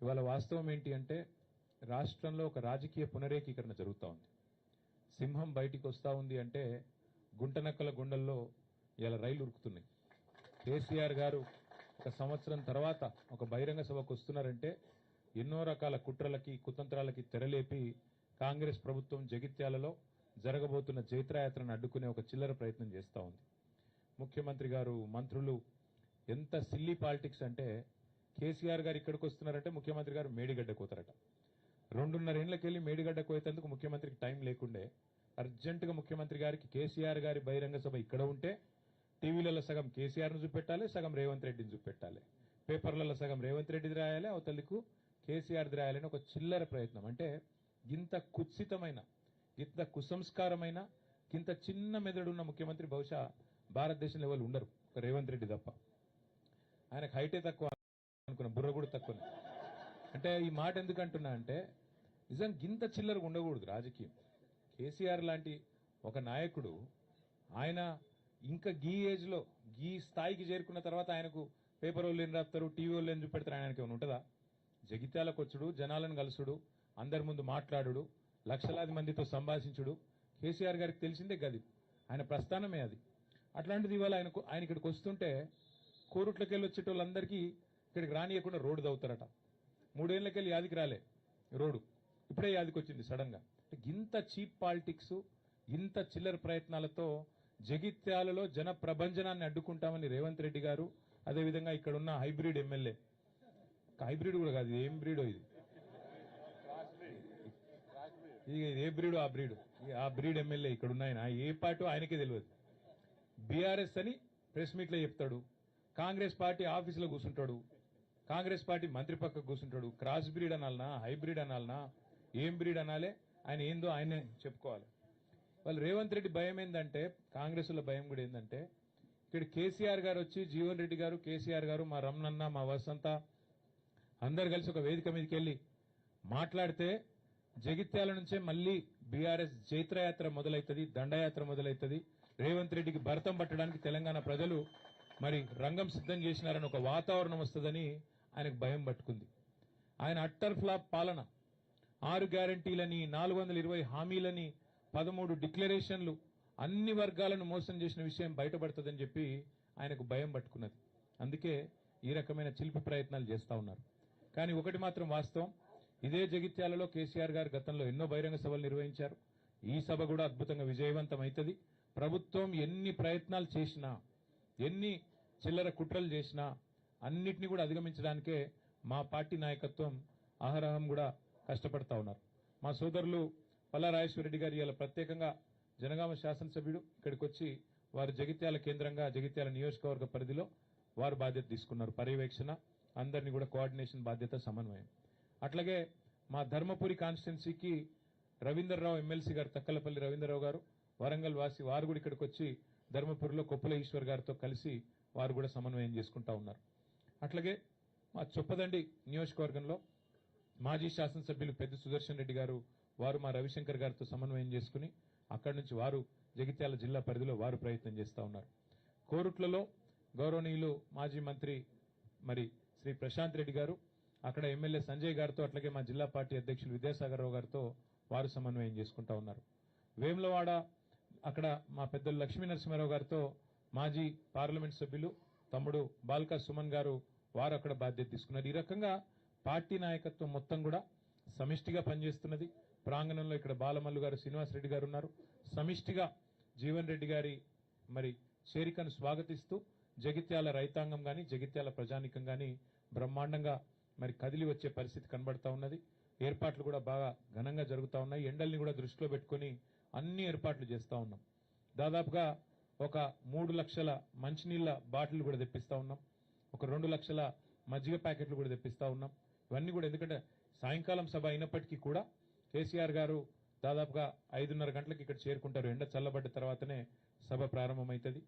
ఇవాళ వాస్తవం ఏంటి అంటే రాష్ట్రంలో ఒక రాజకీయ పునరేకీకరణ జరుగుతూ ఉంది. సింహం బయటికి వస్తూ ఉంది అంటే గుంటనక్కల గుండెల్లో ఇలా రైలు ఉరుకుతున్నాయి. కేసీఆర్ గారు ఒక సంవత్సరం తర్వాత ఒక బహిరంగ సభకు వస్తున్నారంటే ఎన్నో రకాల కుట్రలకి కుతంత్రాలకి తెరలేపి కాంగ్రెస్ ప్రభుత్వం జగిత్యాలలో జరగబోతున్న జైత్రయాత్రను అడ్డుకునే ఒక చిల్లర ప్రయత్నం చేస్తూ ఉంది. ముఖ్యమంత్రి గారు మంత్రులు ఎంత సిల్లీ పాలిటిక్స్ అంటే కేసీఆర్ గారు ఇక్కడికి వస్తున్నారంటే ముఖ్యమంత్రి గారు మేడిగడ్డ కోతారట. 2.5 ఏళ్లకెళ్లి మేడిగడ్డ కోయేందుకు ముఖ్యమంత్రికి టైం లేకుండే అర్జెంటుగా ముఖ్యమంత్రి గారికి కేసీఆర్ గారి బహిరంగ సభ ఇక్కడ ఉంటే టీవీలలో సగం కేసీఆర్ను చూపెట్టాలి, సగం రేవంత్ రెడ్డిని చూపెట్టాలి, పేపర్లలో సగం రేవంత్ రెడ్డిది రాయాలి, అవతలకు కేసీఆర్ది రాయాలని ఒక చిల్లర ప్రయత్నం. అంటే ఇంత కుత్సితమైన ఇంత కుసంస్కారమైన ఇంత చిన్న మెదడున్న ముఖ్యమంత్రి బహుశా భారతదేశంలో ఎవరు ఉండరు, ఒక రేవంత్ రెడ్డి తప్ప. ఆయనకు హైటే తక్కువ అనుకున్న, బుర్ర కూడా తక్కువ. అంటే ఈ మాట ఎందుకు అంటున్నా అంటే నిజం గింత చిల్లరగా ఉండకూడదు రాజకీయం. కేసీఆర్ లాంటి ఒక నాయకుడు ఆయన ఇంకా గీ ఏజ్లో గీ స్థాయికి చేరుకున్న తర్వాత ఆయనకు పేపర్ వాళ్ళు ఏం రాస్తారు, టీవీ వాళ్ళు ఏం చూపెడతారు, ఆయనకి ఏమైనా ఉంటుందా? జగిత్యాలకు వచ్చుడు, జనాలను కలుసుడు, అందరి ముందు మాట్లాడుడు, లక్షలాది మందితో సంభాషించుడు కేసీఆర్ గారికి తెలిసిందే గది, ఆయన ప్రస్థానమే అది. అట్లాంటిది ఇవాళ ఆయన ఇక్కడికి వస్తుంటే కోరుట్లకెళ్ళి వచ్చేటోళ్ళందరికీ ఇక్కడికి రానియకుండా రోడ్డు దవ్వుతారట. 3 ఏళ్లకెళ్ళి యాదికి రాలే రోడ్డు, ఇప్పుడే యాదికి వచ్చింది సడన్ గా. ఇంత చీప్ పాలిటిక్స్, ఇంత చిల్లర ప్రయత్నాలతో జగిత్యాలలో జన ప్రభంజనాన్ని అడ్డుకుంటామని రేవంత్ రెడ్డి గారు, అదేవిధంగా ఇక్కడ ఉన్న హైబ్రిడ్ ఎమ్మెల్యే, హైబ్రిడ్ కూడా కాదు, ఏం బ్రీడో ఇది, ఏ బ్రీడో ఆ బ్రీడ్ ఎమ్మెల్యే ఇక్కడ ఉన్నాయన ఏ పార్టీ ఆయనకే తెలియదు. బీఆర్ఎస్ అని ప్రెస్ మీట్లో చెప్తాడు, కాంగ్రెస్ పార్టీ ఆఫీసులో కూర్చుంటాడు, కాంగ్రెస్ పార్టీ మంత్రి పక్కకు కూర్చుంటాడు. క్రాస్ బ్రీడ్ అనాలనా, హైబ్రిడ్ అనాలనా, ఏం బ్రీడ్ అనాలే, ఆయన ఏందో ఆయనే చెప్పుకోవాలి. వాళ్ళు రేవంత్ రెడ్డి భయం ఏంటంటే, కాంగ్రెస్ల భయం కూడా ఏంటంటే ఇక్కడ కేసీఆర్ గారు వచ్చి, జీవన్ రెడ్డి గారు, కేసీఆర్ గారు, మా రమణన్న, మా వసంత అందరు కలిసి ఒక వేదిక మీదకి వెళ్ళి మాట్లాడితే జగిత్యాల నుంచే మళ్ళీ బీఆర్ఎస్ జైత్రయాత్ర మొదలవుతుంది, దండయాత్ర మొదలవుతుంది, రేవంత్ రెడ్డికి భరతం పట్టడానికి తెలంగాణ ప్రజలు మరి రంగం సిద్ధం చేసినారని ఒక వాతావరణం వస్తుందని ఆయనకు భయం పట్టుకుంది. ఆయన అట్టర్ ఫ్లాప్ పాలన, 6 గ్యారంటీలని, 420 హామీలని, 13 డిక్లరేషన్లు, అన్ని వర్గాలను మోసం చేసిన విషయం బయటపడుతుందని చెప్పి ఆయనకు భయం పట్టుకున్నది. అందుకే ఈ రకమైన చిలిపి ప్రయత్నాలు చేస్తా ఉన్నారు. కానీ ఒకటి మాత్రం వాస్తవం, ఇదే జగిత్యాలలో కేసీఆర్ గారు గతంలో ఎన్నో బహిరంగ సభలు నిర్వహించారు. ఈ సభ కూడా అద్భుతంగా విజయవంతం అవుతుంది. ప్రభుత్వం ఎన్ని ప్రయత్నాలు చేసినా, ఎన్ని చిల్లర కుట్రలు చేసినా అన్నిటినీ కూడా అధిగమించడానికే మా పార్టీ నాయకత్వం అహరహం కూడా కష్టపడతా ఉన్నారు. మా సోదరులు పల్లా రాజేశ్వరరెడ్డి గారు ఇలా ప్రత్యేకంగా జనగామ శాసనసభ్యుడు ఇక్కడికి వచ్చి వారు జగిత్యాల కేంద్రంగా జగిత్యాల నియోజకవర్గ పరిధిలో వారు బాధ్యత తీసుకున్నారు, పర్యవేక్షణ, అందరినీ కూడా కోఆర్డినేషన్ బాధ్యత, సమన్వయం. అట్లాగే మా ధర్మపురి కాన్స్టిట్యున్సీకి రవీందర్రావు ఎమ్మెల్సీ గారు, తక్కలపల్లి రవీందర్రావు గారు, వరంగల్ వాసి, వారు కూడా ఇక్కడికి వచ్చి ధర్మపురిలో కొప్పుల ఈశ్వర్ గారితో కలిసి వారు కూడా సమన్వయం చేసుకుంటా ఉన్నారు. అట్లాగే మా చొప్పదండి నియోజకవర్గంలో మాజీ శాసనసభ్యులు పెద్ద సుదర్శన్ రెడ్డి గారు, వారు మా రవిశంకర్ గారితో సమన్వయం చేసుకుని అక్కడి నుంచి వారు జగిత్యాల జిల్లా పరిధిలో వారు ప్రయత్నం చేస్తూ ఉన్నారు. కోరుట్లలో గౌరవనీయులు మాజీ మంత్రి మరి శ్రీ ప్రశాంత్ రెడ్డి గారు, అక్కడ ఎమ్మెల్యే సంజయ్ గారితో, అట్లాగే మా జిల్లా పార్టీ అధ్యక్షులు విద్యాసాగర్ రావు గారితో వారు సమన్వయం చేసుకుంటా ఉన్నారు. వేములవాడ అక్కడ మా పెద్దలు లక్ష్మీ నరసింహారావు గారితో మాజీ పార్లమెంట్ సభ్యులు తమ్ముడు బాల్కా సుమన్ గారు, వారు అక్కడ బాధ్యత తీసుకున్నారు. ఈ రకంగా పార్టీ నాయకత్వం మొత్తం కూడా సమిష్టిగా పనిచేస్తున్నది. ప్రాంగణంలో ఇక్కడ బాలమల్లు గారు, శ్రీనివాసరెడ్డి గారు ఉన్నారు. సమిష్టిగా జీవన్ రెడ్డి గారి మరి చేరికను స్వాగతిస్తూ జగిత్యాల రైతాంగం గాని, జగిత్యాల ప్రజానికం గాని బ్రహ్మాండంగా మరి కదిలి వచ్చే పరిస్థితి కనబడతా ఉన్నది. ఏర్పాట్లు కూడా బాగా ఘనంగా జరుగుతూ ఉన్నాయి. ఎండల్ని కూడా దృష్టిలో పెట్టుకుని అన్ని ఏర్పాట్లు చేస్తూ ఉన్నాం. దాదాపుగా ఒక 3 లక్షల మంచినీళ్ల బాటిల్ కూడా తెప్పిస్తా ఉన్నాం. ఒక 2 లక్షల మజ్జిగ ప్యాకెట్లు కూడా తెప్పిస్తా ఉన్నాం. ఇవన్నీ కూడా ఎందుకంటే సాయంకాలం సభ అయినప్పటికీ కూడా కేసీఆర్ గారు దాదాపుగా 5:30 గంటలకు ఇక్కడ చేరుకుంటారు. ఎండ చల్లబడ్డ తర్వాతనే సభ ప్రారంభమవుతుంది.